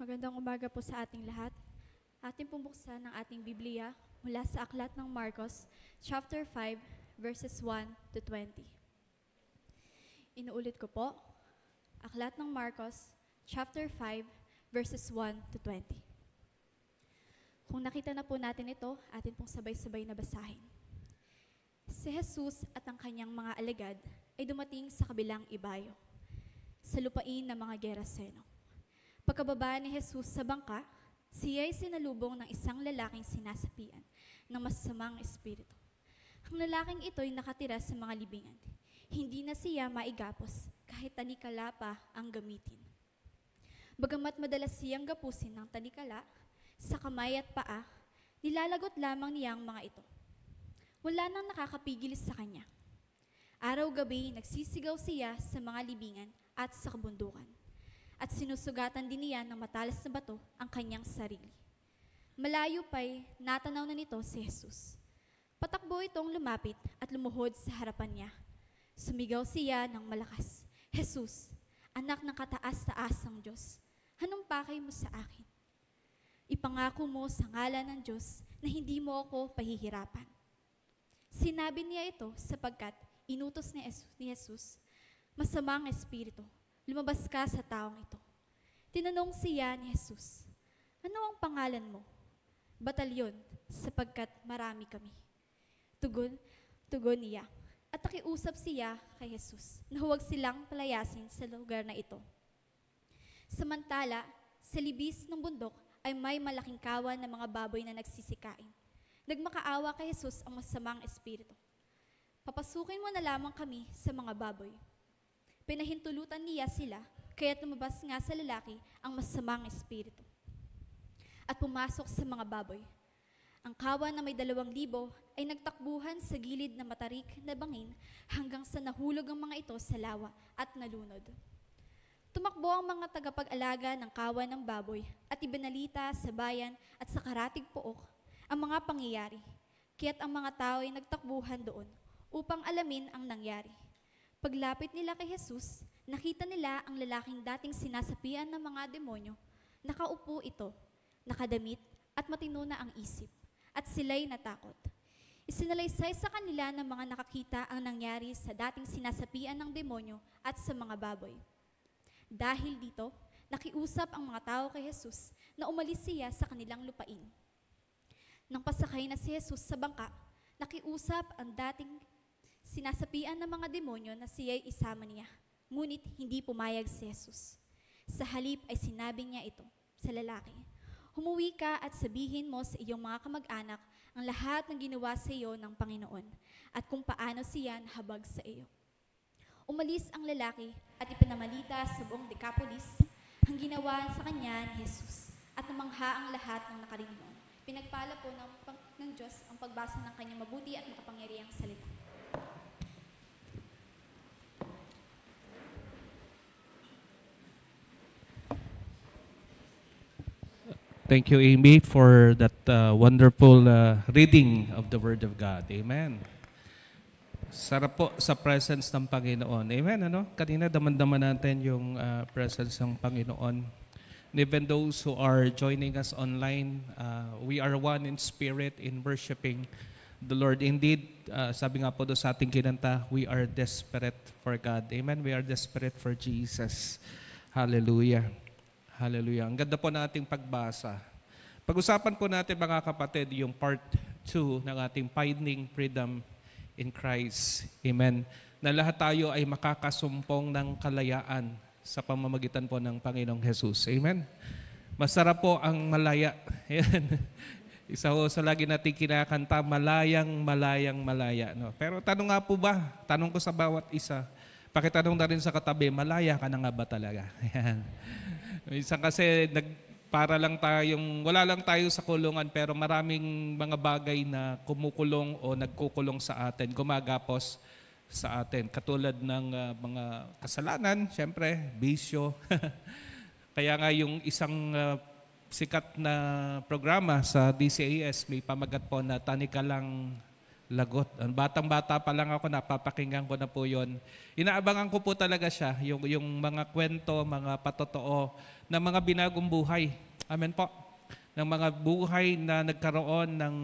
Magandang umaga po sa ating lahat. Ating pong buksan ng ating Biblia mula sa Aklat ng Marcos, chapter 5, verses 1 to 20. Inuulit ko po, Aklat ng Marcos, chapter 5, verses 1 to 20. Kung nakita na po natin ito, atin pong sabay-sabay na basahin. Si Jesus at ang kanyang mga alagad ay dumating sa kabilang ibayo, sa lupain ng mga Geraseno. Pagkababa ni Jesus sa bangka, siya ay sinalubong ng isang lalaking sinasapian ng masasamang espiritu. Ang lalaking ito ay nakatira sa mga libingan. Hindi na siya maigapos kahit tanikala pa ang gamitin. Bagamat madalas siyang gapusin ng tanikala, sa kamay at paa, nilalagot lamang niya ang mga ito. Wala nang nakakapigil sa kanya. Araw-gabi nagsisigaw siya sa mga libingan at sa kabundukan. At sinusugatan din niya ng matalas na bato ang kanyang sarili. Malayo pa'y natanaw na nito si Jesus. Patakbo itong lumapit at lumuhod sa harapan niya. Sumigaw siya ng malakas, "Jesus, anak ng kataas-taasang Diyos, anong pakay mo sa akin? Ipangako mo sa ngalan ng Diyos na hindi mo ako pahihirapan." Sinabi niya ito sapagkat inutos ni Jesus, "Masamang espiritu, lumabas ka sa taong ito." Tinanong siya ni Jesus, "Ano ang pangalan mo?" "Batalyon, sapagkat marami kami." Tugon niya, at nakiusap siya kay Jesus na huwag silang palayasin sa lugar na ito. Samantala, sa libis ng bundok ay may malaking kawan ng mga baboy na nagsisikain. Nagmakaawa kay Jesus ang masamang espiritu. "Papasukin mo na lamang kami sa mga baboy." Pinahintulutan niya sila, kaya't lumabas nga sa lalaki ang masamang espiritu. At pumasok sa mga baboy. Ang kawan na may 2,000 ay nagtakbuhan sa gilid na matarik na bangin hanggang sa nahulog ang mga ito sa lawa at nalunod. Tumakbo ang mga tagapag-alaga ng kawan ng baboy at ibinalita sa bayan at sa karatig pook ang mga pangyayari, kaya't ang mga tao ay nagtakbuhan doon upang alamin ang nangyari. Paglapit nila kay Jesus, nakita nila ang lalaking dating sinasapian ng mga demonyo. Nakaupo ito, nakadamit at matino na ang isip, at sila'y natakot. Isinalaysay sa kanila ng mga nakakita ang nangyari sa dating sinasapian ng demonyo at sa mga baboy. Dahil dito, nakiusap ang mga tao kay Jesus na umalis siya sa kanilang lupain. Nang pasakay na si Jesus sa bangka, nakiusap ang dating sinasapian ng mga demonyo na siya'y isama niya, ngunit hindi pumayag si Jesus. Sa halip ay sinabi niya ito sa lalaki, "Humuwi ka at sabihin mo sa iyong mga kamag-anak ang lahat ng ginawa sa iyo ng Panginoon at kung paano siya nahabag sa iyo." Umalis ang lalaki at ipinamalita sa buong Decapolis ang ginawa sa kanya ni Jesus at namangha ang lahat ng nakarinig noon. Pinagpala po ng Diyos ang pagbasa ng kanyang mabuti at makapangyarihang salita. Thank you, Amy, for that wonderful reading of the Word of God. Amen. Sarap po sa presence ng Panginoon. Amen, ano? Kanina daman-daman natin yung presence ng Panginoon. And even those who are joining us online, we are one in spirit in worshiping the Lord. Indeed, sabi nga po doon sa ating kinanta, we are desperate for God. Amen, we are desperate for Jesus. Hallelujah. Hallelujah. Ang ganda po ng ating pagbasa. Pag-usapan po natin mga kapatid yung part 2 ng ating Finding Freedom in Christ. Amen. Na lahat tayo ay makakasumpong ng kalayaan sa pamamagitan po ng Panginoong Jesus. Amen. Masarap po ang malaya. Ayan. Isa ho sa lagi natin kinakanta, malayang malaya. No? Pero tanong nga po ba, tanong ko sa bawat isa, pakitanong na rin sa katabi, malaya ka na nga ba talaga? Ayan. Minsan kasi wala lang tayo sa kulungan pero maraming mga bagay na kumukulong o nagkukulong sa atin, gumagapos sa atin. Katulad ng mga kasalanan, syempre, bisyo. Kaya nga yung isang sikat na programa sa DCAS, may pamagat po na lagot. Batang-bata pa lang ako, napapakinggan ko na po yun. Inaabangan ko po talaga siya, yung mga kwento, mga patotoo ng mga binagong buhay. Amen po. Ng mga buhay na nagkaroon ng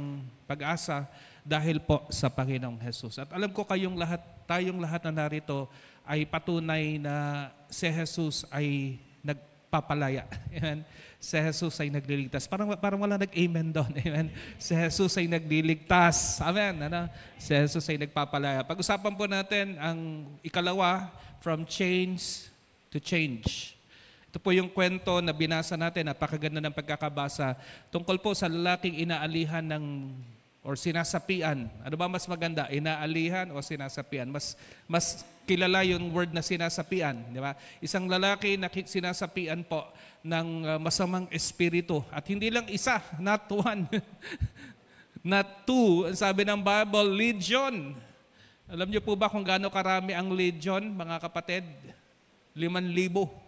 pag-asa dahil po sa Panginoong Jesus. At alam ko tayong lahat na narito ay patunay na si Jesus ay nagpapalaya. Amen. Si Jesus ay nagliligtas. Parang wala nag-amen doon. Amen. Si Jesus ay nagliligtas. Amen. Si Jesus ay nagpapalaya. Pag-usapan po natin ang ikalawa, from chains to change. Ito po yung kwento na binasa natin, napakaganda ng pagkakabasa, tungkol po sa lalaking inaalihan or sinasapian. Ano ba mas maganda? Inaalihan o sinasapian? Mas kilala yung word na sinasapian, di ba? Isang lalaki na sinasapian po ng masamang espiritu. At hindi lang isa, not one, not two. Sabi ng Bible, legion. Alam niyo po ba kung gaano karami ang legion, mga kapatid? 5,000.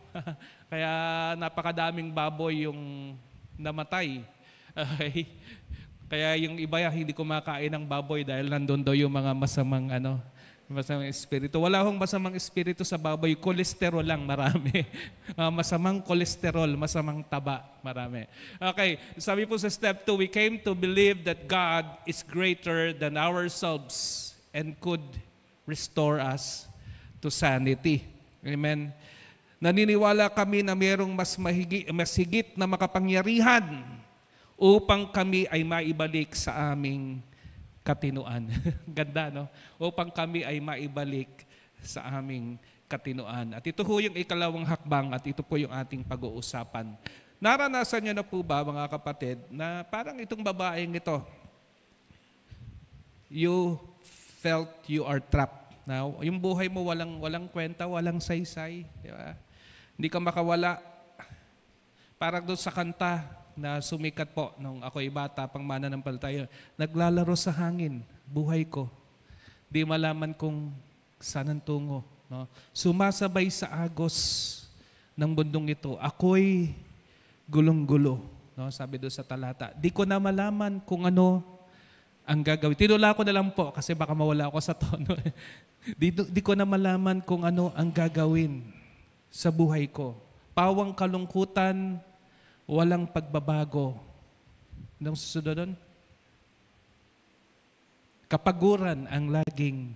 Kaya napakadaming baboy yung namatay. Okay? Kaya yung iba hindi kumakain ng baboy dahil nandun daw yung mga masamang espiritu. Wala hong masamang espiritu sa baboy, kolesterol lang marami. Masamang kolesterol, masamang taba, marami. Okay, sabi po sa step 2, we came to believe that God is greater than ourselves and could restore us to sanity. Amen. Naniniwala kami na mayroong mas higit na makapangyarihan upang kami ay maibalik sa aming katinuan. Ganda, no? Upang kami ay maibalik sa aming katinuan. At ito po yung ikalawang hakbang at ito po yung ating pag-uusapan. Naranasan niyo na po ba, mga kapatid, na parang itong babaeng ito, you felt you are trapped. Now, yung buhay mo walang kwenta, walang saysay, di ba? Hindi ka makawala. Parang doon sa kanta na sumikat po nung ako'y bata, pang mananampalataya, naglalaro sa hangin, buhay ko. Di malaman kung saan ang tungo. No? Sumasabay sa agos ng bundong ito, ako'y gulong-gulo. No? Sabi doon sa talata, di ko na malaman kung ano ang gagawin. Tinula ko na lang po kasi baka mawala ako sa tono. Di ko na malaman kung ano ang gagawin sa buhay ko. Pawang kalungkutan, walang pagbabago. Anong susunod doon? Kapaguran ang laging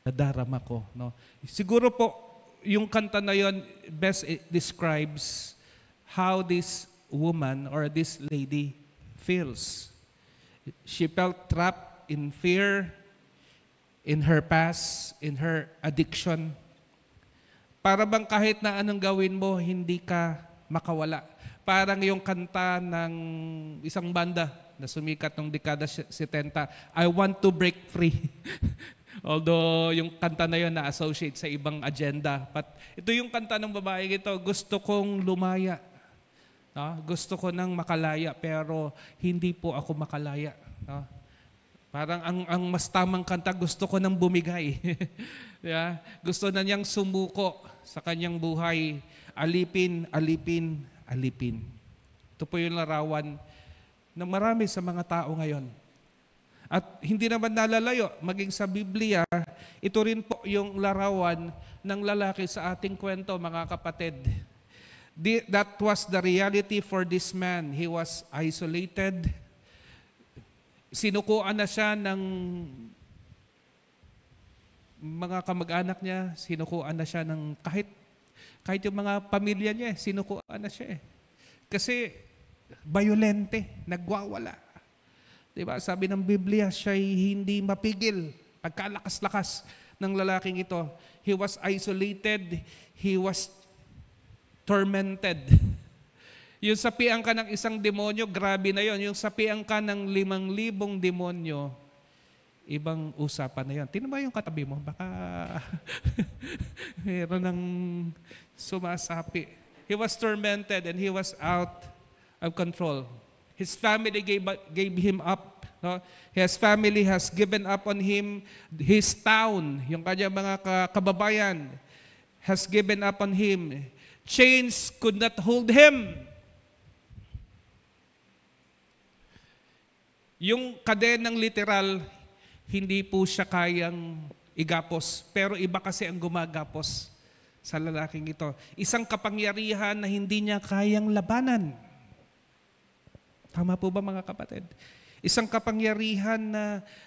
nadarama ko. No? Siguro po, yung kanta na yon best describes how this woman or this lady feels. She felt trapped in fear, in her past, in her addiction. Para bang kahit na anong gawin mo, hindi ka makawala. Parang yung kanta ng isang banda na sumikat noong dekada 70, I want to break free. Although yung kanta na yun na-associate sa ibang agenda. But ito yung kanta ng babae ito, gusto kong lumaya. No? Gusto ko nang makalaya, pero hindi po ako makalaya. No? Parang ang mas tamang kanta, gusto ko nang bumigay. Yeah? Gusto na niyang sumuko sa kanyang buhay. Alipin, alipin, alipin. Ito po yung larawan ng marami sa mga tao ngayon. At hindi naman nalalayo, maging sa Biblia, ito rin po yung larawan ng lalaki sa ating kwento, mga kapatid. That was the reality for this man. He was isolated. Sinukuan na siya ng mga kamag-anak niya, sinukuan na siya ng kahit yung mga pamilya niya, sinukuan na siya. Kasi violente, nagwawala. Diba? Sabi ng Biblia, siya'y hindi mapigil. Pagkalakas-lakas ng lalaking ito, he was isolated, he was tormented. Yung sapian ka ng isang demonyo, grabe na yon. Yung sapian ka ng 5,000 demonyo, ibang usapan na yan. Tingnan mo yung katabi mo, baka meron ng sumasapi. He was tormented and he was out of control. His family gave him up. No? His family has given up on him. His town, yung kanyang mga kababayan, has given up on him. Chains could not hold him. Yung kadenang literal, hindi po siya kayang igapos. Pero iba kasi ang gumagapos sa lalaking ito. Isang kapangyarihan na hindi niya kayang labanan. Tama po ba mga kapatid? Isang kapangyarihan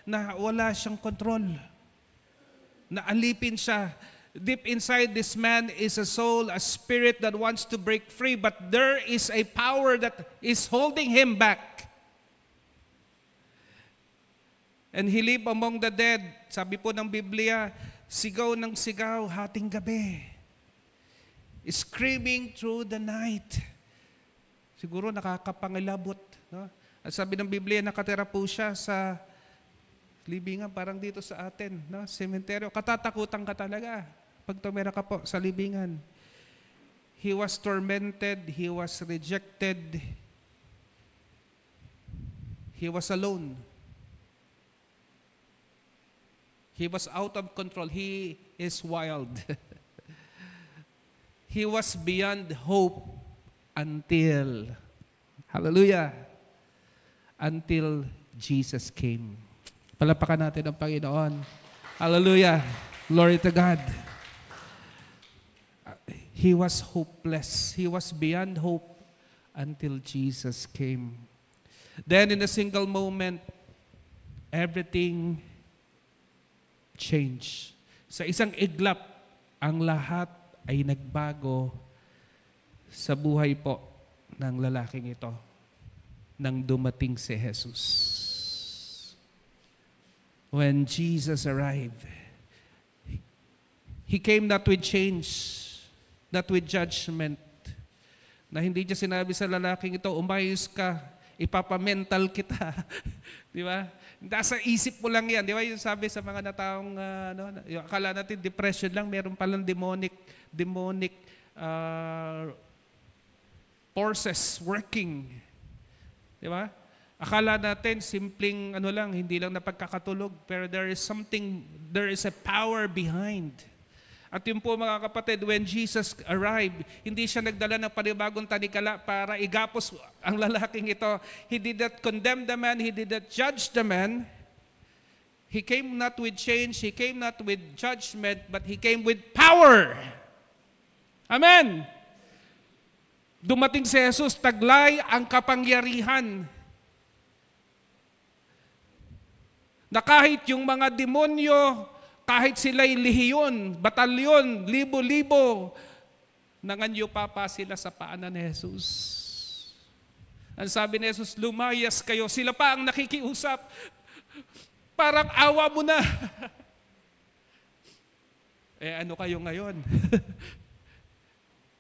na wala siyang kontrol. Na alipin siya. Deep inside this man is a soul, a spirit that wants to break free, but there is a power that is holding him back. And he lived among the dead. Sabi po ng Biblia, sigaw ng sigaw, hating gabi. Screaming through the night. Siguro nakakapangilabot. No? At sabi ng Biblia, nakatira po siya sa libingan, parang dito sa atin, no? Sementeryo. Katatakutan ka talaga pag tumira ka po sa libingan. He was tormented, he was rejected, he was alone. He was out of control. He is wild. He was beyond hope until, hallelujah, until Jesus came. Palapakan natin ang Panginoon. Hallelujah. Glory to God. He was hopeless. He was beyond hope until Jesus came. Then in a single moment, everything changed. Sa isang iglap, ang lahat ay nagbago sa buhay po ng lalaking ito nang dumating si Jesus. When Jesus arrived, He came not with change, not with judgment. Na hindi niya sinabi sa lalaking ito, umayos ka, ipapamental kita. Di ba? Nasa isip mo lang yan. Di ba yung sabi sa mga nataong, akala natin depression lang, meron palang demonic forces working. Di ba? Akala natin simpleng hindi lang na pagkakatulog, pero there is a power behind. At yun po mga kapatid, when Jesus arrived, hindi siya nagdala ng panibagong tanikala para igapos ang lalaking ito. He did not condemn the man, He did not judge the man. He came not with change, He came not with judgment, but He came with power. Amen! Dumating si Jesus, taglay ang kapangyarihan. Na kahit yung mga demonyo, kahit sila'y lihiyon, batalyon, libo-libo, nanganyo pa sila sa paanan ni Jesus. Ang sabi ni Jesus, lumayas kayo. Sila pa ang nakikiusap. Parang awa mo na. Ano kayo ngayon?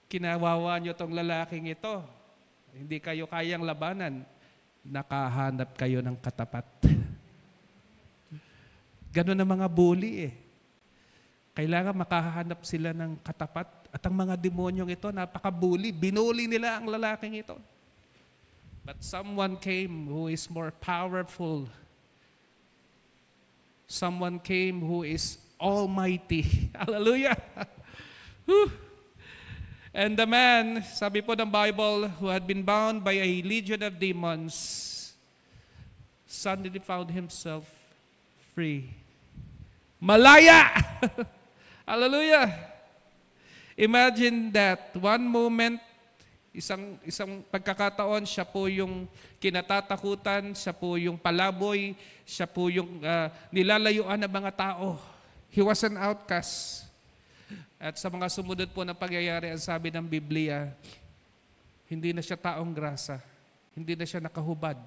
Kinawawa nyo tong lalaking ito. Hindi kayo kayang labanan. Nakahanap kayo ng katapat. Ganon ang mga bully eh. Kailangan makahanap sila ng katapat. At ang mga demonyong ito, napaka-bully. Binuli nila ang lalaking ito. But someone came who is more powerful. Someone came who is almighty. Hallelujah! And the man, sabi po ng Bible, who had been bound by a legion of demons, suddenly found himself free. Malaya! Hallelujah! Imagine that one moment, isang pagkakataon, siya po yung kinatatakutan, siya po yung palaboy, siya po yung nilalayuan ng mga tao. He was an outcast. At sa mga sumunod po na pangyayari, ang sabi ng Biblia, hindi na siya taong grasa, hindi na siya nakahubad,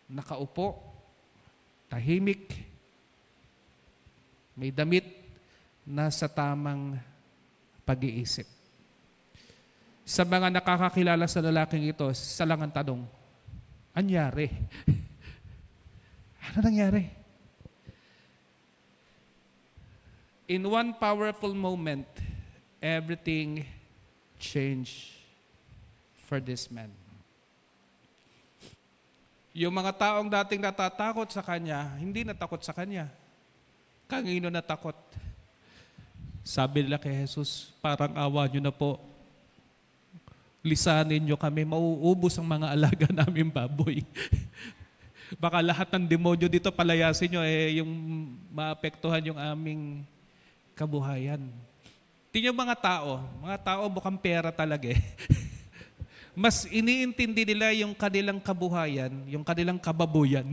nakaupo, tahimik, may damit na sa tamang pag-iisip. Sa mga nakakakilala sa lalaking ito, isa lang ang tanong, anyari? Ano nangyari? In one powerful moment, everything changed for this man. Yung mga taong dating natatakot sa kanya, hindi natakot sa kanya. Kanino natakot? Sabi nila kay Jesus, parang awa nyo na po. Lisanin nyo kami, mauubos ang mga alaga namin baboy. Baka lahat ng demonyo dito palayasin nyo, yung maapektuhan yung aming kabuhayan. Tingnan mga tao mukhang pera talaga eh. Mas iniintindi nila yung kanilang kabuhayan, yung kanilang kababuyan,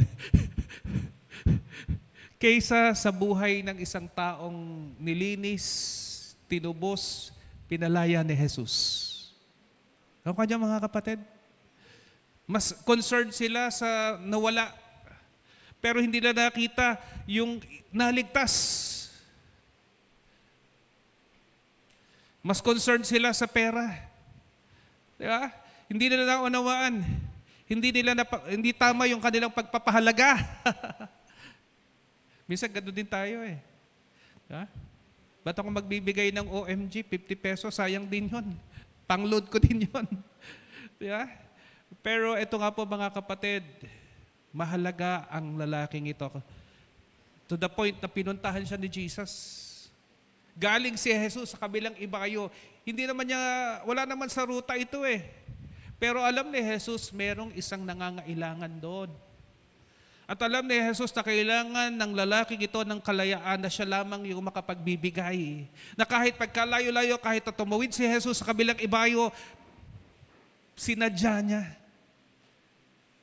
kaysa sa buhay ng isang taong nilinis, tinubos, pinalaya ni Jesus. Ano kanya mga kapatid? Mas concerned sila sa nawala, pero hindi na nakita yung naligtas. Mas concerned sila sa pera. Di ba? Hindi nila naunawaan. Hindi tama yung kanilang pagpapahalaga. Minsan gano'n din tayo eh. Ha? Ba't ako magbibigay ng OMG, 50 pesos, sayang din yun. Pang-load ko din yun. Diba? Pero ito nga po mga kapatid, mahalaga ang lalaking ito. To the point na pinuntahan siya ni Jesus. Galing si Jesus sa kabilang ibayo. Wala naman sa ruta ito eh. Pero alam ni Jesus, merong isang nangangailangan doon. At alam ni Jesus na kailangan ng lalaking ito ng kalayaan na siya lamang yung makapagbibigay. Na kahit pagkalayo-layo, kahit na tumawid si Jesus sa kabilang ibayo, sinadya niya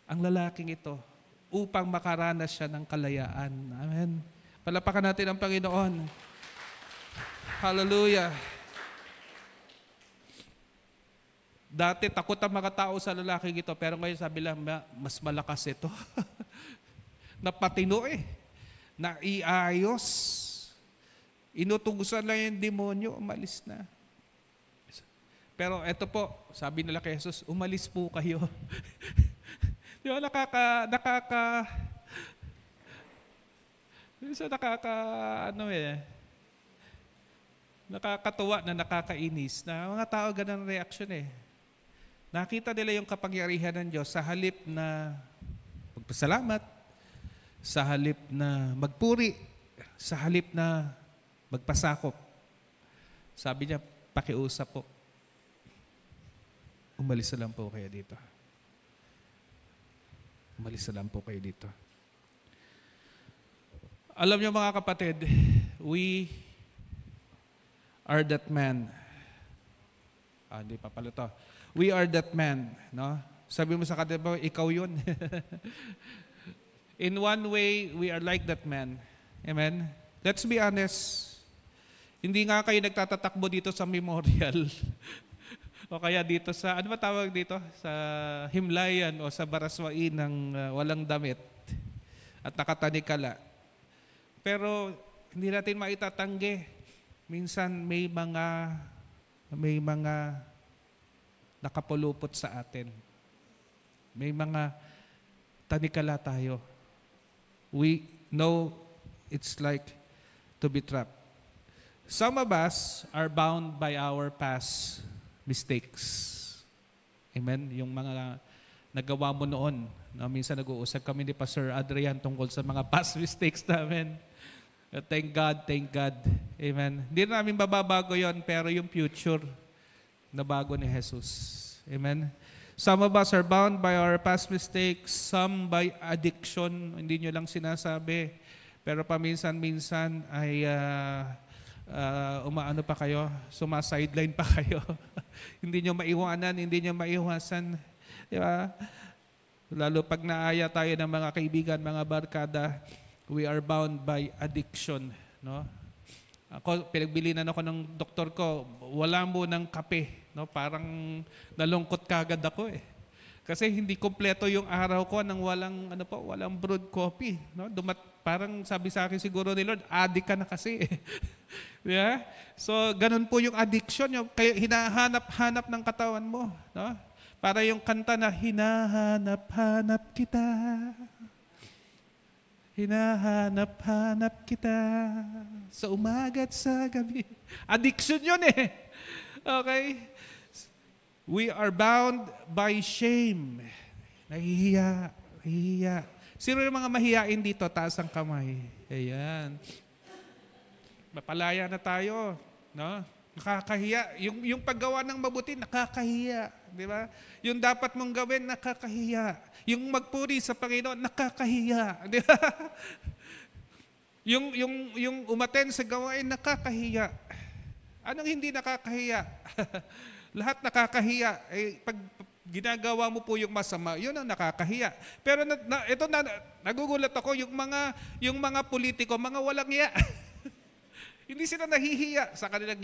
ang lalaking ito upang makaranas siya ng kalayaan. Amen. Palapakan natin ang Panginoon. Hallelujah. Dati takot ang mga tao sa lalaking ito, pero ngayon sabi lang, mas malakas ito. Napatino eh. Naiayos. Inutugusan lang yung demonyo, umalis na. Pero eto po, sabi nila kay Jesus, umalis po kayo. Di ba nakakatuwa na nakakainis na mga tao ganun reaction eh. Nakita nila yung kapangyarihan ng Diyos sa halip na magpasalamat, sa halip na magpuri, sa halip na magpasakop. Sabi niya, pakiusap po. Umalis na lang po kayo dito. Umalis na lang po kayo dito. Alam niyo mga kapatid, we are that man. Hindi pa pala to. We are that man. No? Sabi mo sa kanila, ikaw yun. In one way, we are like that man. Amen? Let's be honest. Hindi nga kayo nagtatatakbo dito sa memorial. O kaya dito sa, ano ba tawag dito? Sa himlayan o sa baraswain ng walang damit at nakatanikala. Pero hindi natin maitatanggi. Minsan may mga nakapulupot sa atin. May mga tanikala tayo. We know it's like to be trapped. Some of us are bound by our past mistakes. Amen? Yung mga nagawa mo noon. No, minsan nag-uusap kami ni Pastor Adrian tungkol sa mga past mistakes namin. Thank God, thank God. Amen? Hindi namin bababago yon, pero yung future na bago ni Jesus. Amen? Some of us are bound by our past mistakes, some by addiction. Hindi nyo lang sinasabi. Pero paminsan-minsan ay umaano pa kayo, sumasideline pa kayo. Hindi nyo maiwanan, hindi nyo maiwasan. Di ba? Lalo pag naaya tayo ng mga kaibigan, mga barkada, we are bound by addiction. No? Ako, pinagbilinan ako ng doktor ko, wala mo ng kape. No? Parang nalungkot kagad ako eh. Kasi hindi kompleto yung araw ko nang walang brewed coffee. No? Parang sabi sa akin siguro ni Lord, addict ka na kasi eh. Yeah? So, ganun po yung addiction. Kaya hinahanap-hanap ng katawan mo. No? Para yung kanta na, hinahanap-hanap kita. Hinahanap-hanap kita sa umaga at sa gabi. Addiction yun eh. Okay? We are bound by shame. Nahihiya. Sino yung mga mahiyain dito? Taas ang kamay. Ayan. Mapalaya na tayo. No? Nakakahiya. Yung paggawa ng mabuti, nakakahiya. Di ba? Yung dapat mong gawin, nakakahiya. Yung magpuri sa Panginoon, nakakahiya. Di ba? Yung umaten sa gawain, nakakahiya. Anong hindi nakakahiya? Lahat nakakahiya. Pag ginagawa mo po yung masama, yun ang nakakahiya. Pero nagugulat ako, yung mga politiko, mga walang hiya. Hindi sila nahihiya sa kanilang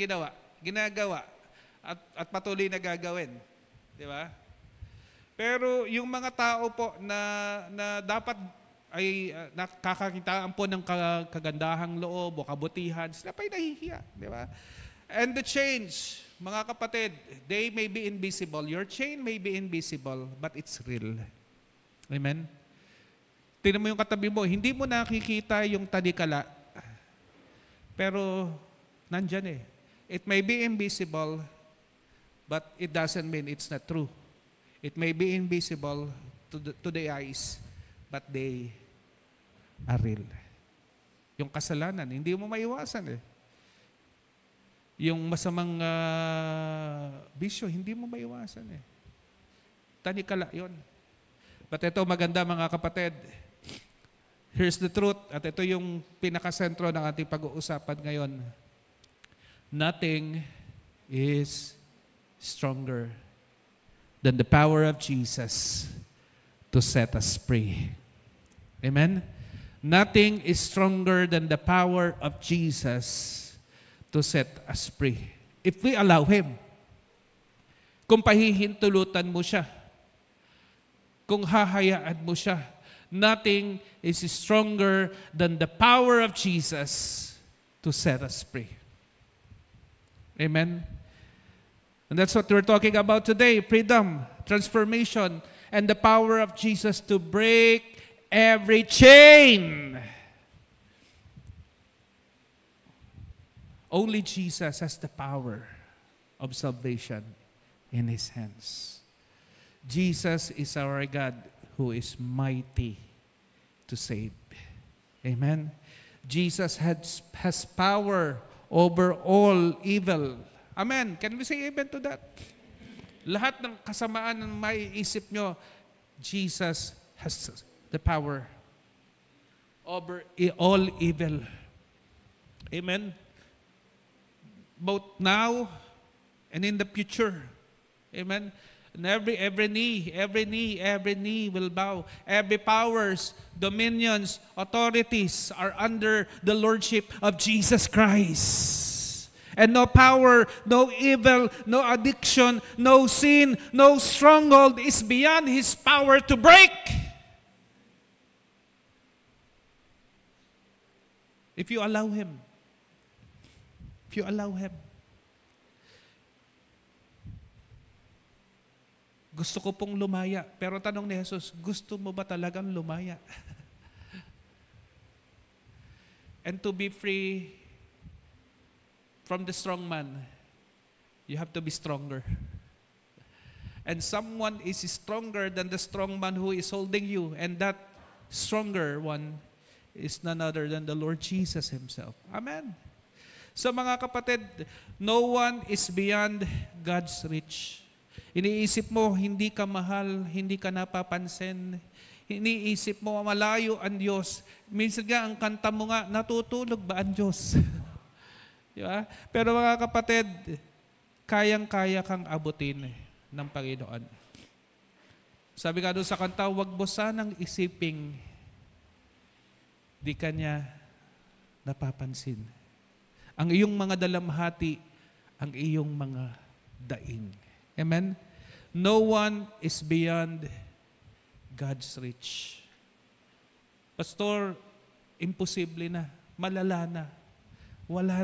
ginagawa at patuloy na gagawin. Di ba? Pero yung mga tao po na dapat ay nakakakitaan po ng kagandahang loob o kabutihan, sila pa'y nahihiya. Di ba? And the change, mga kapatid, they may be invisible. Your chain may be invisible, but it's real. Amen? Tingnan mo yung katabi mo, hindi mo nakikita yung talikala, pero nandyan eh. It may be invisible, but it doesn't mean it's not true. It may be invisible to the eyes, but they are real. Yung kasalanan, hindi mo maiwasan eh. Yung masamang bisyo, hindi mo maiwasan eh. Tanikala yun. But ito maganda mga kapatid. Here's the truth, at ito yung pinakasentro ng ating pag-uusapan ngayon. Nothing is stronger than the power of Jesus to set us free. Amen? Nothing is stronger than the power of Jesus to set us free. If we allow Him. Kung pahihintulutan mo siya, kung hahayaan mo siya, nothing is stronger than the power of Jesus to set us free. Amen? And that's what we're talking about today. Freedom, transformation, and the power of Jesus to break every chain. Only Jesus has the power of salvation in His hands. Jesus is our God who is mighty to save. Amen? Jesus has power over all evil. Amen? Can we say amen to that? Lahat ng kasamaan ng maiisip nyo, Jesus has the power over all evil. Amen? Both now and in the future. Amen? And every knee will bow. Every powers, dominions, authorities are under the lordship of Jesus Christ. And no power, no evil, no addiction, no sin, no stronghold is beyond His power to break. If you allow Him. If you allow Him. Gusto ko pong lumaya. Pero tanong ni Jesus, gusto mo ba talagang lumaya? And to be free from the strong man, you have to be stronger. And someone is stronger than the strong man who is holding you. And that stronger one is none other than the Lord Jesus Himself. Amen. So mga kapatid, no one is beyond God's reach. Iniisip mo, hindi ka mahal, hindi ka napapansin. Iniisip mo, malayo ang Diyos. Minsan nga, ang kanta mo nga, natutulog ba ang Diyos? Diba? Pero mga kapatid, kayang-kaya kang abutin ng Panginoon. Sabi nga doon sa kanta, huwag mo sanang isiping di ka niya napapansin. Ang iyong mga dalamhati, ang iyong mga daing. Amen? No one is beyond God's reach. Pastor, imposible na. Malala na. Wala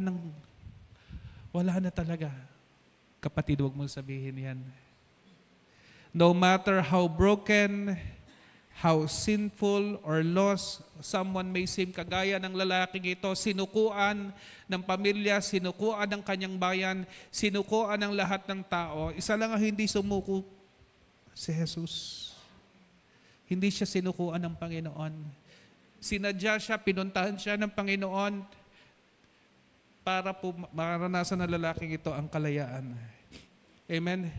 na talaga. Kapatid, huwag mong sabihin yan. No matter how broken, how sinful or lost someone may seem, kagaya ng lalaking ito, sinukuan ng pamilya, sinukuan ng kanyang bayan, sinukuan ng lahat ng tao. Isa lang ang hindi sumuko, si Jesus. Hindi siya sinukuan ng Panginoon. Sinadya siya, pinuntahan siya ng Panginoon para po maranasan ng lalaking ito ang kalayaan. Amen?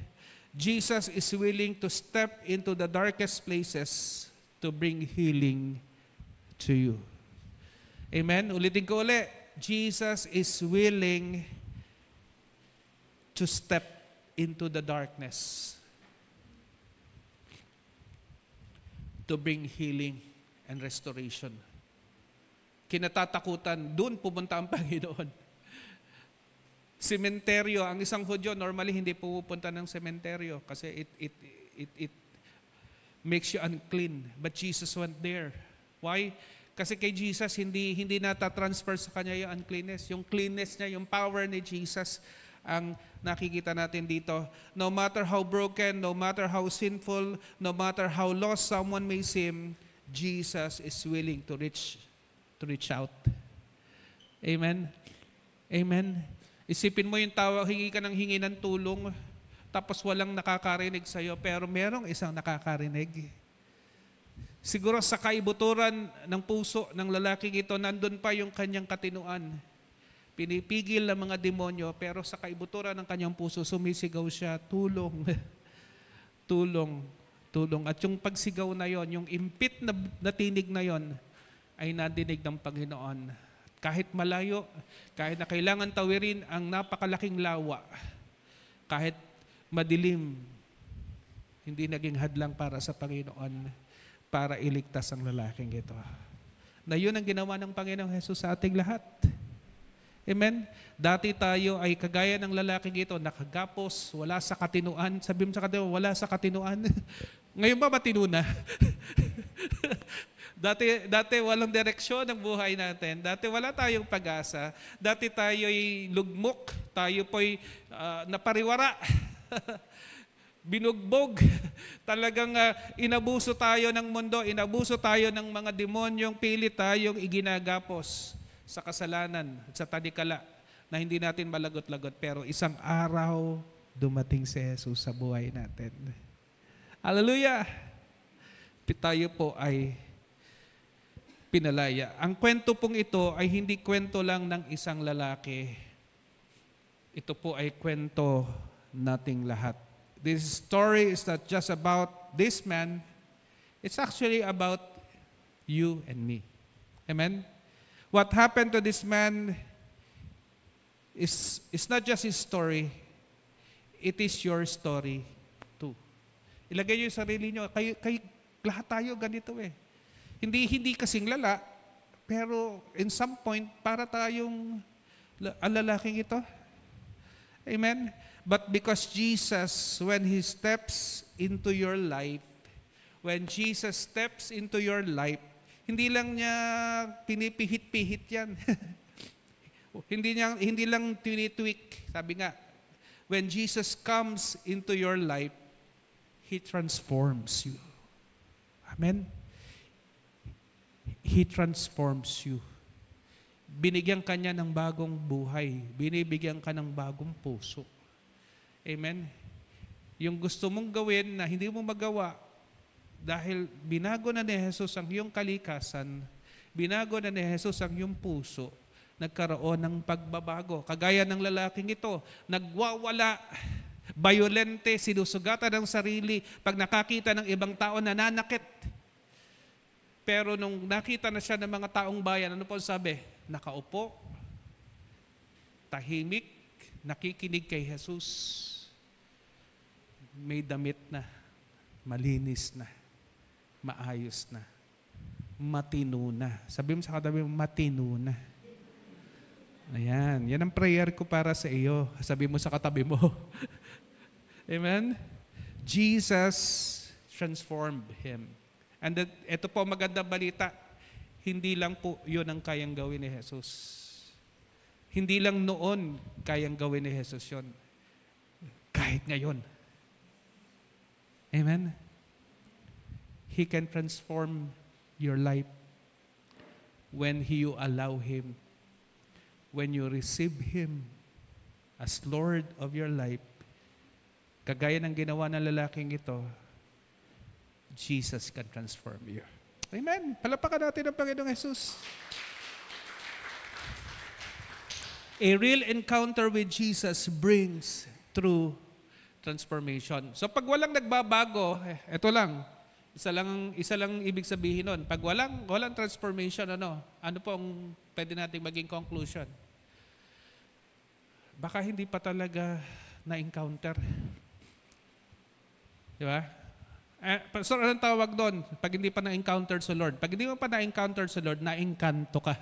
Jesus is willing to step into the darkest places to bring healing to you. Amen? Ulitin ko ulit. Jesus is willing to step into the darkness to bring healing and restoration. Kinatatakutan, doon pumunta ang Panginoon. Sementeryo, ang isang Hudyo, normally hindi pupunta ng sementeryo kasi it makes you unclean. But Jesus went there. Why? Kasi kay Jesus, hindi natatransfer sa kanya yung uncleanness. Yung cleanness niya, yung power ni Jesus, ang nakikita natin dito. No matter how broken, no matter how sinful, no matter how lost someone may seem, Jesus is willing to reach out. Amen? Amen? Isipin mo yung hingi ka ng hingi ng tulong, tapos walang nakakarinig sa'yo, pero merong isang nakakarinig. Siguro sa kaibuturan ng puso ng lalaking ito, nandun pa yung kanyang katinuan. Pinipigil ng mga demonyo, pero sa kaibuturan ng kanyang puso, sumisigaw siya, tulong, tulong, tulong. At yung pagsigaw na yon, yung impit na tinig na yon, ay nadinig ng Panginoon. Kahit malayo, kahit na kailangan tawirin ang napakalaking lawa, kahit madilim, hindi naging hadlang para sa Panginoon para iligtas ang lalaking ito. Na yun ang ginawa ng Panginoong Jesus sa ating lahat. Amen? Dati tayo ay kagaya ng lalaking ito, nakagapos, wala sa katinuan. Sabi mo sa katinuan, wala sa katinuan. Ngayon ba matino na? Dati walang direksyon ang buhay natin. Dati wala tayong pag-asa. Dati tayo'y lugmok. Tayo po'y napariwara. Binugbog. Talagang inabuso tayo ng mundo. Inabuso tayo ng mga demonyong pilit tayong iginagapos sa kasalanan at sa tanikala na hindi natin malagot-lagot. Pero isang araw, dumating si Jesus sa buhay natin. Hallelujah! Tayo po ay pinalaya. Ang kwento pong ito ay hindi kwento lang ng isang lalaki. Ito po ay kwento nating lahat. This story is not just about this man. It's actually about you and me. Amen? What happened to this man is not just his story. It is your story too. Ilagay niyo yung sarili niyo. Kayo, lahat tayo ganito eh. Hindi kasing lala, pero in some point, para tayong ang lalaking ito. Amen? But because Jesus, when He steps into your life, when Jesus steps into your life, hindi lang niya pinipihit-pihit yan. Hindi lang tinitweak. Sabi nga, when Jesus comes into your life, He transforms you. Amen? He transforms you. Binigyan ka niya ng bagong buhay. Binibigyan ka ng bagong puso. Amen? Yung gusto mong gawin na hindi mo magawa dahil binago na ni Jesus ang iyong kalikasan, binago na ni Jesus ang iyong puso, nagkaroon ng pagbabago. Kagaya ng lalaking ito, nagwawala, violente, sinusugatan ng sarili pag nakakita ng ibang tao nananakit. Pero nung nakita na siya ng mga taong bayan, ano po sabi? Nakaupo, tahimik, nakikinig kay Jesus. May damit na, malinis na, maayos na, matino na. Sabi mo sa katabi mo, matino na. Ayan, yan ang prayer ko para sa iyo. Sabi mo sa katabi mo. Amen? Jesus transformed him. And ito po magandang balita, hindi lang po yun ang kayang gawin ni Jesus. Hindi lang noon kayang gawin ni Jesus yun. Kahit ngayon. Amen? He can transform your life when you allow Him. When you receive Him as Lord of your life, kagaya ng ginawa ng lalaking ito, Jesus can transform you. Amen. Palapakan natin ang Panginoong Jesus. A real encounter with Jesus brings true transformation. So pag walang nagbabago, ito lang. Isa lang ibig sabihin nun. Pag walang transformation, ano po ang pwede nating maging conclusion? Baka hindi pa talaga na-encounter. Di ba? Pastor, anong tawag doon? Pag hindi pa na-encounter sa Lord. Pag hindi mo pa na-encounter sa Lord, na-engkanto ka.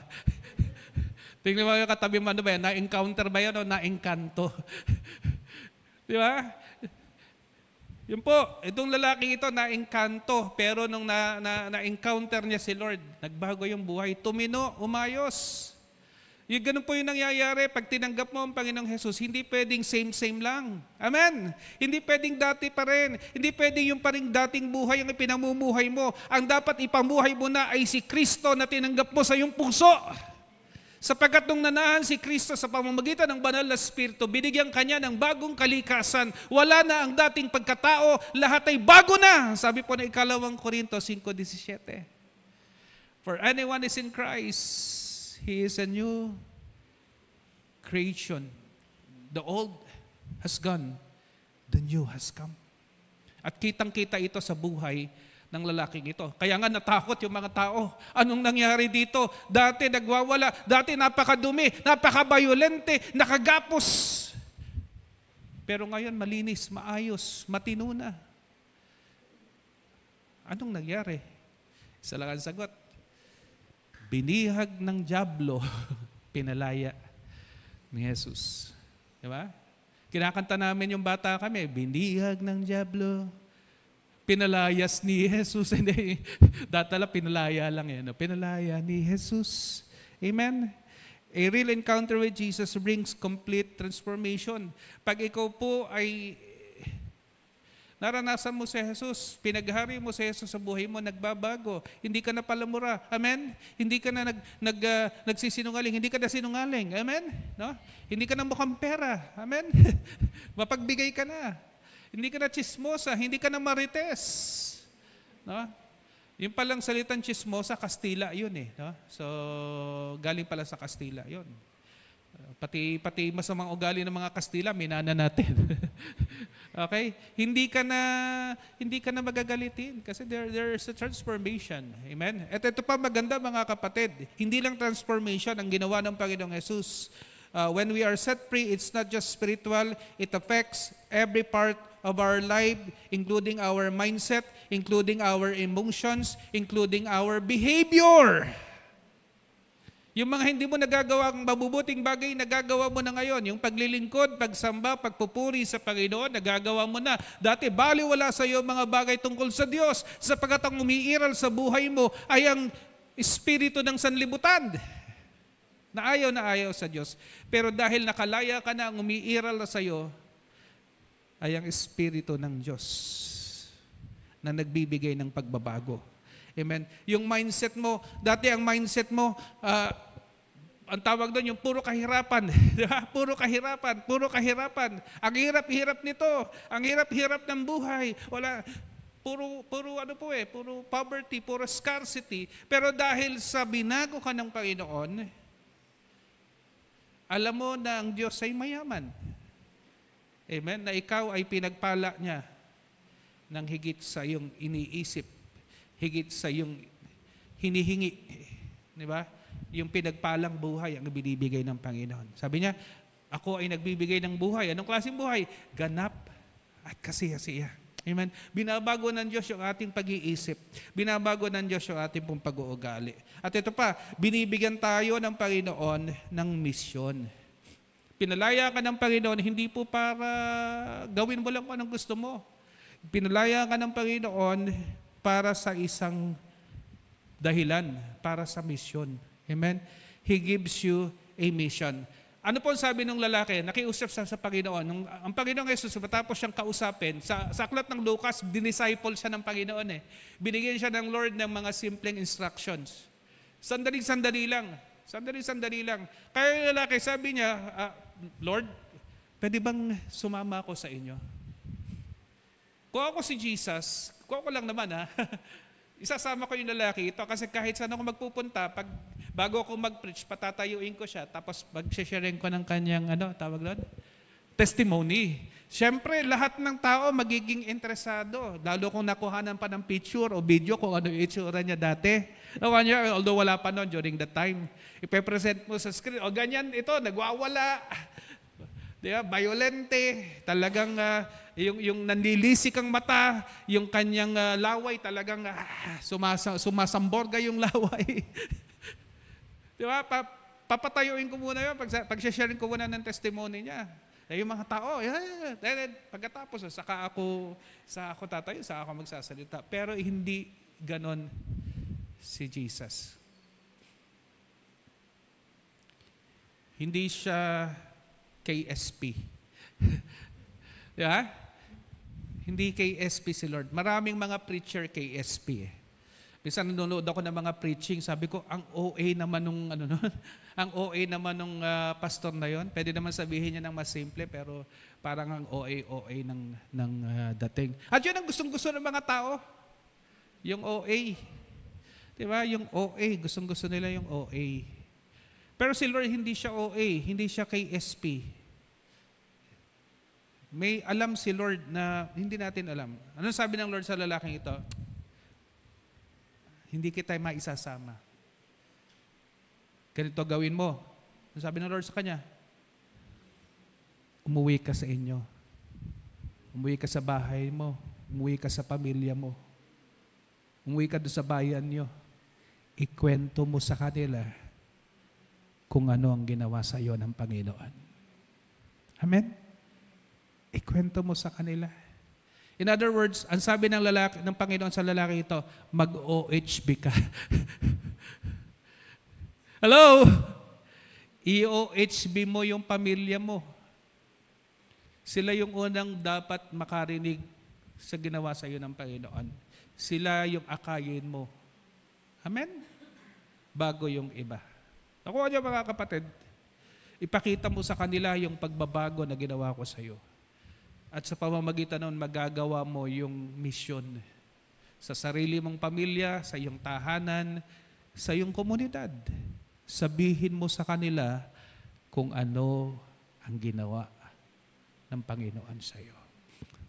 Tingnan mo yung katabi mo, ano ba yan? Na-encounter ba yan o na-engkanto? Di ba? Yun po, itong lalaki ito na-engkanto, pero nung na-encounter niya si Lord, nagbago yung buhay, tumino, umayos. Yung ganun po yung nangyayari pag tinanggap mo ang Panginoong Jesus, hindi pwedeng same-same lang. Amen? Hindi pwedeng dati pa rin. Hindi pwedeng yung paring dating buhay ang ipinamumuhay mo. Ang dapat ipamuhay mo na ay si Kristo na tinanggap mo sa iyong puso. Sapagkat nung nanahan si Kristo sa pamamagitan ng banal na Espiritu, binigyan kanya ng bagong kalikasan. Wala na ang dating pagkatao, lahat ay bago na. Sabi po na 2 Korinto 5:17. For anyone is in Christ, he is a new creation. The old has gone, the new has come. At kitang-kita ito sa buhay ng lalaking ito. Kaya nga natakot yung mga tao. Anong nangyari dito? Dati nagwawala, dati napakadumi, napakabayolente, nakagapos. Pero ngayon malinis, maayos, matino na. Anong nangyari? Isa lang ang sagot. Binihag ng dyablo, pinalaya ni Jesus. Diba? Kinakanta namin yung bata kami, binihag ng dyablo, pinalayas ni Jesus. Hindi, datala pinalaya lang yan. Pinalaya ni Jesus. Amen? A real encounter with Jesus brings complete transformation. Pag ikaw po ay naranasan mo si Jesus, pinaghari mo si Jesus sa buhay mo, nagbabago. Hindi ka na palamura. Amen? Hindi ka na nagsisinungaling. Hindi ka na sinungaling. Amen? No? Hindi ka na mukhang pera. Amen? Mapagbigay ka na. Hindi ka na chismosa, hindi ka na marites. No? Yung palang salitang chismosa, Kastila yun eh. No? So, galing pala sa Kastila yun. Pati masamang ugali ng mga Kastila, minana natin. Okay? Hindi ka na magagalitin kasi there's a transformation. Amen? At ito pa maganda mga kapatid, hindi lang transformation ang ginawa ng Panginoong Jesus. When we are set free, it's not just spiritual, it affects every part of our life, including our mindset, including our emotions, including our behavior. Yung mga hindi mo nagagawa ang mabubuting bagay, nagagawa mo na ngayon. Yung paglilingkod, pagsamba, pagpupuri sa Panginoon, nagagawa mo na. Dati, baliwala sa iyo mga bagay tungkol sa Diyos, sapagkat ang umiiral sa buhay mo ay ang espiritu ng sanlibutan na ayaw sa Diyos. Pero dahil nakalaya ka na, ang umiiral na sa iyo ay ang espiritu ng Diyos na nagbibigay ng pagbabago. Amen. Yung mindset mo, dati ang mindset mo, ang tawag doon yung puro kahirapan. Puro kahirapan. Ang hirap-hirap nito. Ang hirap-hirap ng buhay. Wala, puro poverty, puro scarcity. Pero dahil sa binago ka ng Panginoon, alam mo na ang Diyos ay mayaman. Amen? Na ikaw ay pinagpala niya ng higit sa iyong iniisip, higit sa iyong hinihingi. Di ba? Yung pinagpalang buhay ang binibigay ng Panginoon. Sabi niya, ako ay nagbibigay ng buhay. Anong klaseng buhay? Ganap at kasiya-siya. Amen? Binabago ng Diyos yung ating pag-iisip. Binabago ng Diyos yung ating pong pag-uugali. At ito pa, binibigyan tayo ng Panginoon ng misyon. Pinalaya ka ng Panginoon, hindi po para gawin mo lang kung anong gusto mo. Pinalaya ka ng Panginoon para sa isang dahilan, para sa misyon. Amen? He gives you a mission. Ano po ang sabi ng lalaki? Nakiusap siya sa Panginoon. Ang Panginoong Jesus, matapos siyang kausapin, sa aklat ng Lucas, dinisciple siya ng Panginoon eh. Binigyan siya ng Lord ng mga simpleng instructions. Sandali lang. Kaya yung lalaki, sabi niya, Lord, pwede bang sumama ako sa inyo? Kung ako si Jesus, kung ako lang naman isasama ko yung lalaki ito kasi kahit saan ako magpupunta, pag Bago ako mag-preach, patatayuin ko siya, tapos mag-sharing ko ng kanyang, tawag doon? Testimony. Siyempre, lahat ng tao magiging interesado. Lalo kung nakuhanan pa ng picture o video kung ano yung itsura niya dati. Although wala pa noon during that time. Ipe-present mo sa screen. O ganyan, ito, nagwawala. Diba? Violente. Talagang yung nanlilisik ang mata, yung kanyang laway talagang sumasamborga yung laway. Diba? Papatayuin ko muna yun. Pag-sharing ko muna ng testimony niya. Yung mga tao, pagkatapos, saka ako tatayo, saka ako magsasalita. Pero hindi ganon si Jesus. Hindi siya KSP. Diba? Hindi KSP si Lord. Maraming mga preacher KSP. Minsan nanonood ako ng mga preaching, sabi ko, ang OA naman nung ang OA naman nung pastor na yon. Pwede naman sabihin niya ng mas simple, pero parang ang OA ng dating. At yun ang gustong-gusto ng mga tao. Yung OA. Diba? Yung OA, gustong-gusto nila yung OA. Pero si Lord hindi siya OA, hindi siya KSP. May alam si Lord na hindi natin alam. Ano sabi ng Lord sa lalaking ito? Hindi kita maisasama. Ganito gawin mo. Ano sabi ng Lord sa kanya? Umuwi ka sa inyo. Umuwi ka sa bahay mo. Umuwi ka sa pamilya mo. Umuwi ka doon sa bayan nyo. Ikwento mo sa kanila kung ano ang ginawa sa iyo ng Panginoon. Amen? Ikwento mo sa kanila. In other words, ang sabi ng Panginoon sa lalaki ito, mag-OHB ka. Hello? I-OHB mo yung pamilya mo. Sila yung unang dapat makarinig sa ginawa sa iyo ng Panginoon. Sila yung akayin mo. Amen? Bago yung iba. Nakuha niyo mga kapatid, ipakita mo sa kanila yung pagbabago na ginawa ko sa iyo. At sa pamamagitan nun, magagawa mo yung misyon sa sarili mong pamilya, sa iyong tahanan, sa iyong komunidad. Sabihin mo sa kanila kung ano ang ginawa ng Panginoon sa iyo.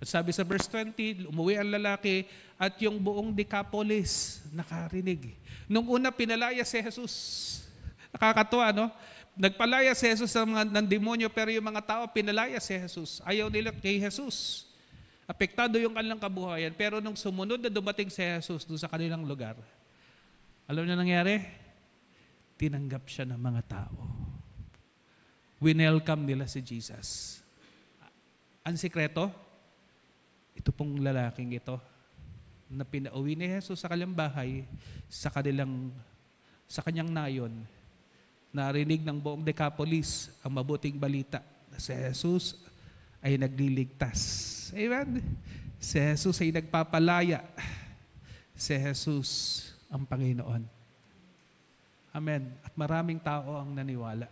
At sabi sa verse 20, umuwi ang lalaki at yung buong Decapolis nakarinig. Nung una, pinalaya si Jesus. Nakakatuwa, no? Nagpalaya si Jesus ng demonyo, pero yung mga tao, pinalaya si Jesus. Ayaw nila kay Jesus. Apektado yung kanilang kabuhayan. Pero nung sumunod na dumating si Jesus doon sa kanilang lugar, alam niyo nangyari? Tinanggap siya ng mga tao. Winelcome nila si Jesus. Ang sikreto, ito pong lalaking ito, na pinauwi ni Jesus sa kanilang bahay, sa kanyang nayon, narinig ng buong Decapolis ang mabuting balita na si Jesus ay nagliligtas. Amen? Si Jesus ay nagpapalaya. Si Jesus ang Panginoon. Amen. At maraming tao ang naniwala.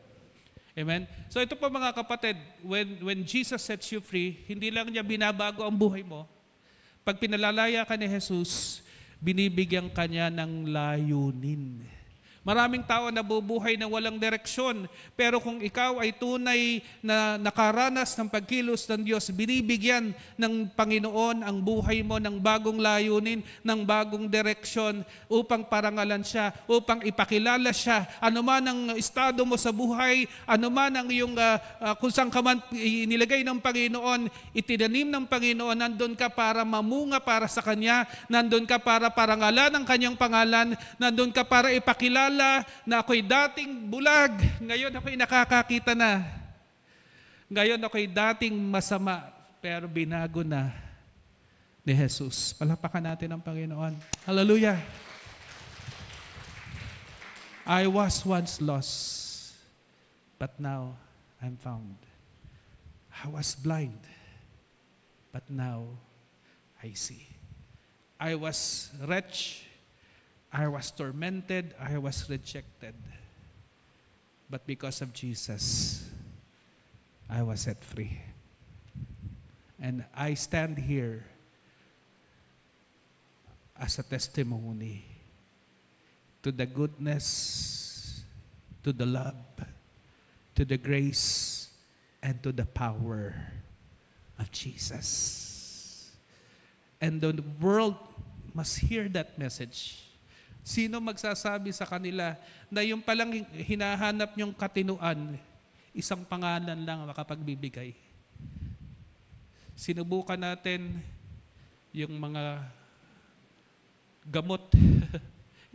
Amen? So ito po mga kapatid, when Jesus sets you free, hindi lang niya binabago ang buhay mo. Pag pinalalaya ka ni Jesus, binibigyan ka niya ng layunin. Maraming tao nabubuhay na walang direksyon. Pero kung ikaw ay tunay na nakaranas ng pagkilos ng Diyos, binibigyan ng Panginoon ang buhay mo ng bagong layunin, ng bagong direksyon upang parangalan siya, upang ipakilala siya. Ano man ang estado mo sa buhay, ano man ang iyong kung saan ka man inilagay ng Panginoon, itinanim ng Panginoon, nandun ka para mamunga para sa Kanya, nandun ka para parangalan ang Kanyang pangalan, nandun ka para ipakilala na ako'y dating bulag, ngayon ako'y nakakakita na. Ngayon ako'y dating masama, pero binago na ni Jesus. Palakpakan natin ang Panginoon. Hallelujah! I was once lost, but now I'm found. I was blind, but now I see. I was wretched, I was tormented, I was rejected. But because of Jesus, I was set free. And I stand here as a testimony to the goodness to the love, to the grace, and to the power of Jesus. And the world must hear that message. Sino magsasabi sa kanila na yung palang hinahanap yung katinuan, isang pangalan lang ang makapagbibigay? Sinubukan natin yung mga gamot.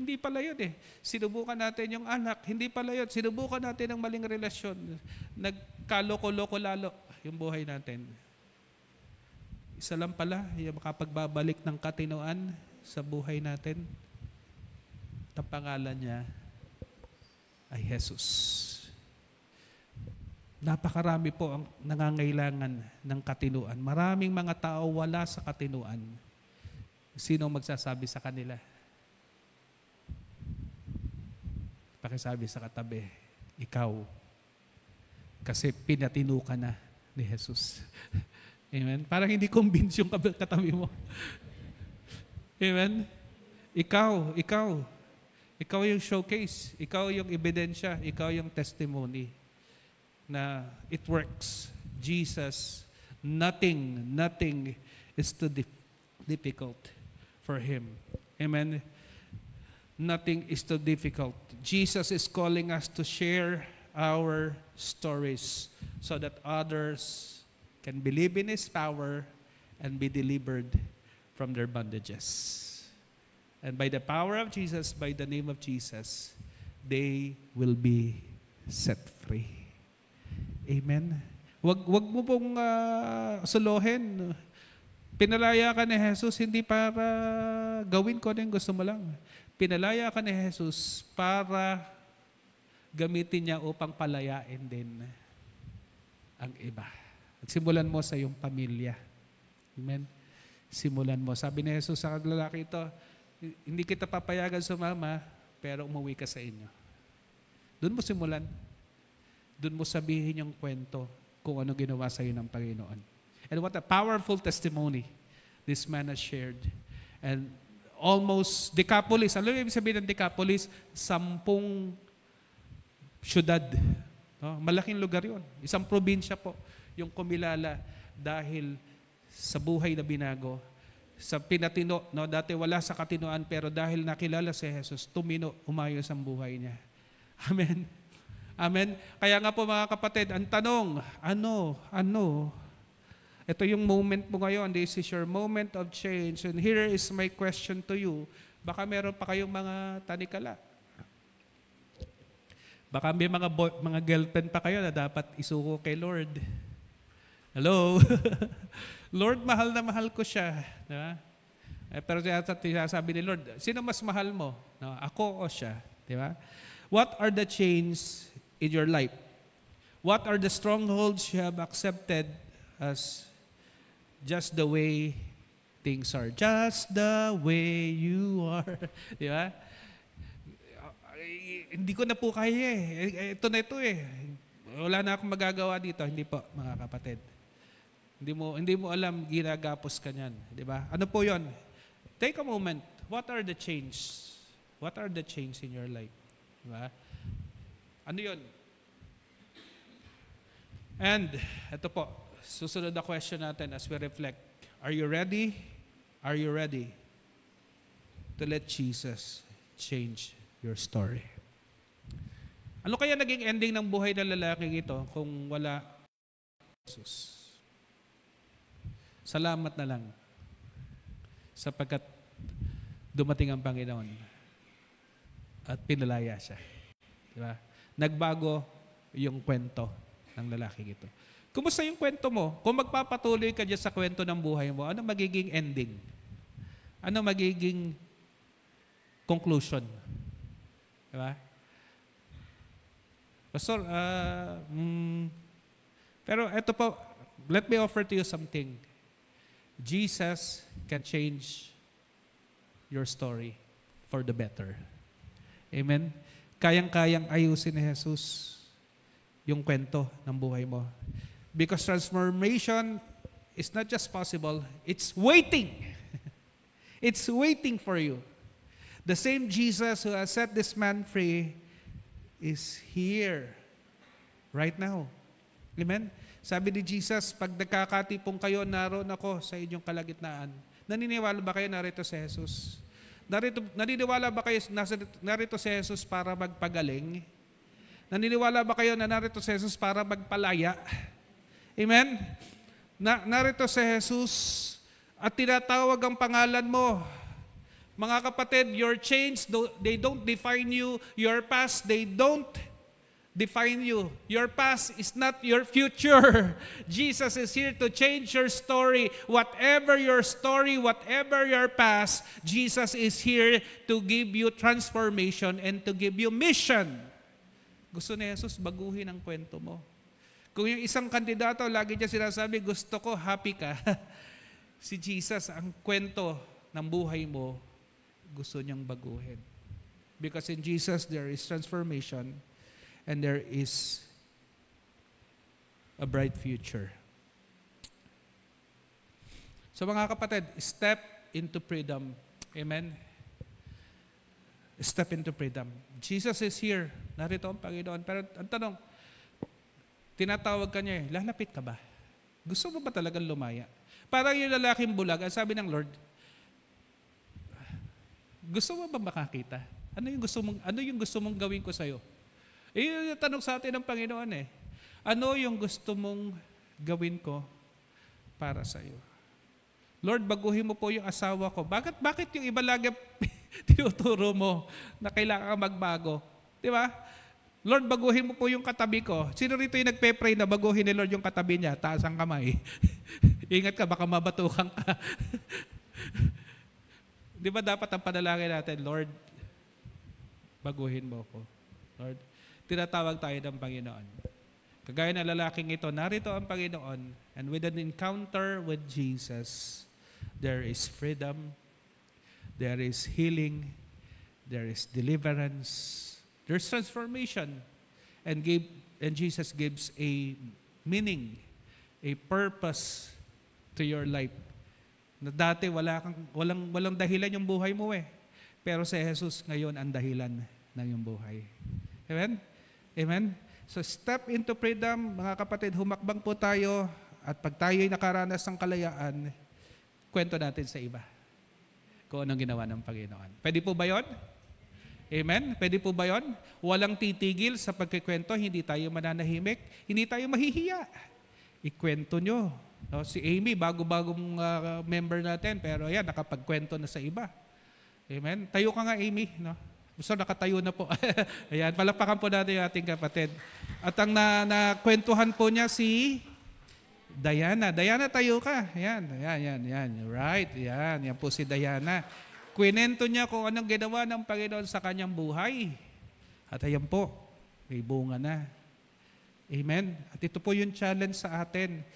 Hindi pala yun eh. Sinubukan natin yung anak. Hindi pala yun. Sinubukan natin ang maling relasyon. Nagkaloko-loko lalo yung buhay natin. Isa lang pala, yung makapagbabalik ng katinuan sa buhay natin. Ang pangalan niya ay Jesus. Napakarami po ang nangangailangan ng katinuan. Maraming mga tao wala sa katinuan. Sino magsasabi sa kanila? Pakisabi sa katabi, ikaw. Kasi pinatino ka na ni Jesus. Amen? Parang hindi convince yung katabi mo. Amen? Ikaw. Ikaw yung showcase. Ikaw yung ebidensya. Ikaw yung testimony na it works. Jesus, nothing is too difficult for Him. Amen? Nothing is too difficult. Jesus is calling us to share our stories so that others can believe in His power and be delivered from their bondages. And by the power of Jesus, by the name of Jesus, they will be set free. Amen? Wag mo pong suluhin. Pinalaya ka ni Jesus hindi para gawin ko na yung gusto mo lang. Pinalaya ka ni Jesus para gamitin niya upang palayain din ang iba. Simulan mo sa iyong pamilya. Amen? Simulan mo. Sabi ni Jesus sa lalaki ito, hindi kita papayagan sumama, pero umuwi ka sa inyo. Doon mo simulan. Doon mo sabihin yung kwento kung ano ginawa sa iyo ng Panginoon. And what a powerful testimony this man has shared. And almost Decapolis. Alam mo ibig sabihin ng Decapolis? 10 syudad. No? Malaking lugar yon. Isang probinsya po yung kumilala dahil sa buhay na binago. Sa pinatino, no? Dati wala sa katinuan pero dahil nakilala si Jesus, tumino, umayos ang buhay niya. Amen. Amen. Kaya nga po mga kapatid, ang tanong, ano? Ito yung moment mo ngayon. This is your moment of change. And here is my question to you. Baka meron pa kayong mga tanikala. Baka may mga girlfriend pa kayo na dapat isuko kay Lord. Hello? Lord, mahal na mahal ko siya. Diba? Pero sabi ni Lord, sino mas mahal mo? No, ako o siya? Diba? What are the chains in your life? What are the strongholds you have accepted as just the way things are? Just the way you are. Diba? Hindi ko na po kaya eh. Ito na ito eh. Wala na akong magagawa dito. Hindi po, mga kapatid. Hindi mo alam, ginagapos ka niyan. Di ba? Ano po yon? Take a moment. What are the changes? What are the changes in your life? Di ba? Ano yon? And, ito po, susunod na question natin as we reflect. Are you ready? Are you ready to let Jesus change your story? Ano kaya naging ending ng buhay ng lalaking ito kung wala Jesus? Salamat na lang sapagkat dumating ang Panginoon at pinalaya siya. Diba? Nagbago yung kwento ng lalaking ito. Kumusta yung kwento mo? Kung magpapatuloy ka dyan sa kwento ng buhay mo, ano magiging ending? Ano magiging conclusion? Diba? Pastor, pero ito po, let me offer to you something. Jesus can change your story for the better. Amen? Kayang-kayang ayusin ni Jesus yung kwento ng buhay mo. Because transformation is not just possible, it's waiting. It's waiting for you. The same Jesus who has set this man free is here right now. Amen? Sabi ni Jesus, pag nagkakatipong kayo, naroon ako sa inyong kalagitnaan. Naniniwala ba kayo narito si Jesus? Naniniwala ba kayo narito si Jesus para magpagaling? Naniniwala ba kayo na narito si Jesus para magpalaya? Amen? Narito si Jesus at tinatawag ang pangalan mo. Mga kapatid, your chains, they don't define you. Your past, they don't define you. Your past is not your future. Jesus is here to change your story. Whatever your story, whatever your past, Jesus is here to give you transformation and to give you mission. Gusto ni Jesus baguhin ang kwento mo. Kung yung isang kandidato, lagi niya sinasabi, gusto ko, happy ka. Si Jesus, ang kwento ng buhay mo, gusto niyang baguhin. Because in Jesus, there is transformation and there is a bright future. So mga kapatid, step into freedom. Amen? Step into freedom. Jesus is here. Narito ang Panginoon. Pero ang tanong, tinatawag ka niya lalapit ka ba? Gusto mo ba talagang lumaya? Parang yung lalaking bulag, ang sabi ng Lord, gusto mo ba makakita? Ano yung gusto mong gawin ko sa'yo? Yung tanong sa atin ng Panginoon ano yung gusto mong gawin ko para sa'yo? Lord, baguhin mo po yung asawa ko. Bakit yung iba lagi tinuturo mo na kailangan magbago? Di ba? Lord, baguhin mo po yung katabi ko. Sino rito yung nagpe-pray na baguhin ni Lord yung katabi niya? Taas ang kamay. Ingat ka, baka mabatukan ka. Di ba dapat ang panalangin natin, Lord, baguhin mo ko. Lord, tinatawag tayo ng Panginoon. Kagaya ng lalaking ito, narito ang Panginoon, and with an encounter with Jesus, there is freedom, there is healing, there is deliverance, there's transformation, and Jesus gives a meaning, a purpose to your life. Na dati walang dahilan yung buhay mo Pero si Jesus ngayon ang dahilan ng iyong buhay. Amen? Amen? So step into freedom, mga kapatid, humakbang po tayo at pag tayo'y nakaranas ng kalayaan, kwento natin sa iba kung anong ginawa ng Panginoon. Pwede po ba yun? Amen? Pwede po ba yun? Walang titigil sa pagkikwento, hindi tayo mananahimik, hindi tayo mahihiya. Ikwento nyo. No, si Amy, bago-bagong member natin, pero ayan, nakapagkwento na sa iba. Amen? Tayo ka nga, Amy. No? So, nakatayo na po. Ayan, palakpakan po natin yung ating kapatid. At ang nakwentuhan po niya si Diana. Diana, tayo ka. Ayan. Right. Yan po si Diana. Kwento niya kung anong ginawa ng Panginoon sa kanyang buhay. At ayan po, may bunga na. Amen? At ito po yung challenge sa atin.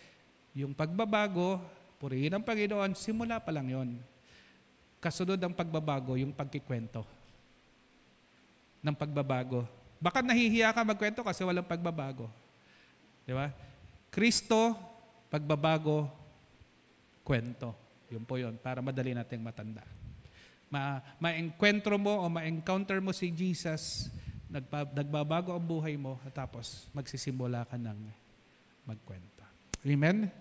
Yung pagbabago, purihin ang Panginoon, simula pa lang yon. Kasunod ang pagbabago, yung pagkikwento ng pagbabago. Baka nahihiya ka magkwento kasi walang pagbabago. Di ba? Kristo, pagbabago, kwento. Yun po yun, para madali nating matanda. Ma-enkwentro mo o ma-encounter mo si Jesus, nagbabago ang buhay mo, at tapos magsisimula ka ng magkwento. Amen?